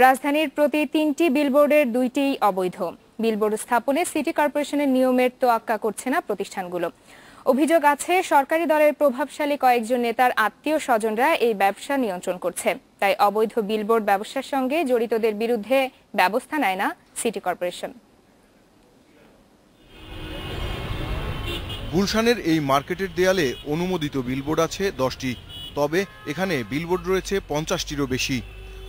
রাজধানীর প্রতি ৩টি বিলবোর্ডের ২টিই অবৈধ। বিলবোর্ড স্থাপনে সিটি কর্পোরেশনের নিয়মের তোয়াক্কা করছে না প্রতিষ্ঠানগুলো। অভিযোগ আছে সরকারি দলের প্রভাবশালী কয়েকজন নেতার আত্মীয় স্বজনরা এই ব্যবসা নিয়ন্ত্রণ করছে। তাই অবৈধ বিলবোর্ড ব্যবসার সঙ্গে জড়িতদের বিরুদ্ধে ব্যবস্থা নেয় না সিটি কর্পোরেশন। গুলশানের এই মার্কেটের দেয়ালে অনুমোদিত বিলবোর্ড আছে 10টি, তবে এখানে বিলবোর্ড রয়েছে 50টিরও বেশি।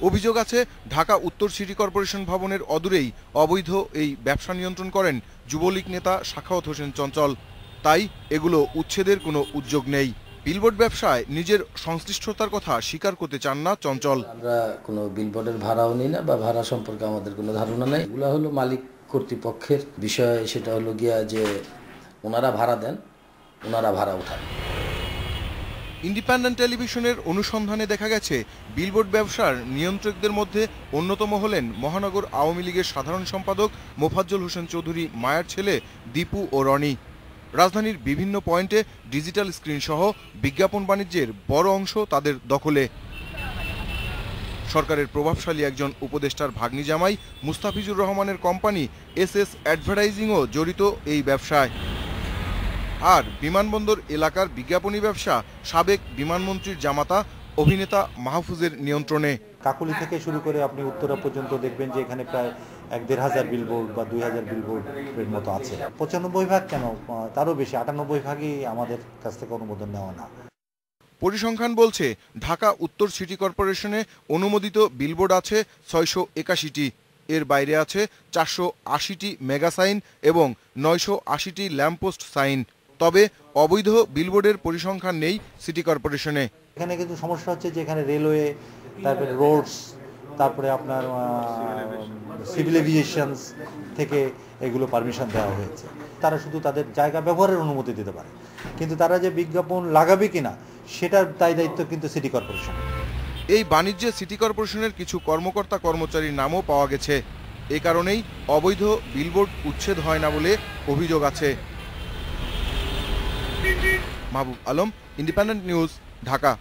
অভিযোগ আছে ঢাকা উত্তর সিটি কর্পোরেশন ভবনের অদূরেই অবৈধ এই ব্যবসা নিয়ন্ত্রণ করেন যুবলীগ নেতা সাখাওয়াত হোসেন চঞ্চল। তাই এগুলো উচ্ছেদের কোনো উদ্যোগ নেই। বিলবোর্ড ব্যবসায় নিজের সংশ্লিষ্টতার কথা স্বীকার করতে চান না চঞ্চল। আমরা কোনো বিলবোর্ডের ভাড়াও নিই না বা ভাড়া সম্পর্কে আমাদের কোনো ধারণা নেই। এগুলো হলো মালিক কর্তৃপক্ষের বিষয়। সেটা হলো গিয়া যে ওনারা ভাড়া দেন, ওনারা ভাড়া উঠান। ইন্ডিপেন্ডেন্ট টেলিভিশনের অনুসন্ধানে দেখা গেছে বিলবোর্ড ব্যবসার নিয়ন্ত্রকদের মধ্যে অন্যতম হলেন মহানগর আওয়ামী লীগের সাধারণ সম্পাদক মোফাজ্জল হোসেন চৌধুরী মায়ের ছেলে দীপু ও রনি। রাজধানীর বিভিন্ন পয়েন্টে ডিজিটাল স্ক্রিন সহ বিজ্ঞাপন বাণিজ্যের বড় অংশ তাদের দখলে। সরকারের প্রভাবশালী একজন উপদেষ্টার ভাগ্নি জামাই মুস্তাফিজুর রহমানের কোম্পানি এসএস অ্যাডভার্টাইজিংও জড়িত এই ব্যবসায়। আর বিমানবন্দর এলাকার বিজ্ঞাপনী ব্যবসা সাবেক বিমানমন্ত্রীর জামাতা অভিনেতা মাহফুজের নিয়ন্ত্রণে। কাকুলি থেকে শুরু করে আপনি উত্তরা পর্যন্ত দেখবেন যে এখানে প্রায় ১-১.৫ বিলবোর্ড বা ২,০০০ বিলবোর্ডের মতো আছে। ৯৫ কেন, তারও বেশি, ৯৮ আমাদের কাছ থেকে অনুমোদন নেওয়া না। পরিসংখ্যান বলছে ঢাকা উত্তর সিটি কর্পোরেশনে অনুমোদিত বিলবোর্ড আছে ৬৮১টি। এর বাইরে আছে ৪৮০টি মেগা সাইন এবং ৯৮০টি ল্যাম্পপোস্ট সাইন। তবে অবৈধ বিলবোর্ডের পরিসংখ্যান নেই সিটি কর্পোরেশনে। এখানে কিন্তু সমস্যা হচ্ছে যে এখানে রেলওয়ে, তারপরে রোডস, তারপরে আপনার সিভিল এভিয়েশনস থেকে এগুলো পারমিশন দেওয়া হয়েছে। তারা শুধু তাদের জায়গা ব্যবহারের অনুমতি দিতে পারে, কিন্তু তারা যে বিজ্ঞাপন লাগাবে কিনা সেটার দায়িত্ব কিন্তু সিটি কর্পোরেশন। এই বাণিজ্যে সিটি কর্পোরেশনের কিছু কর্মকর্তা কর্মচারীর নামও পাওয়া গেছে। এ কারণেই অবৈধ বিলবোর্ড উচ্ছেদ হয় না বলে অভিযোগ আছে। Mahbub Alam, independent news, Dhaka.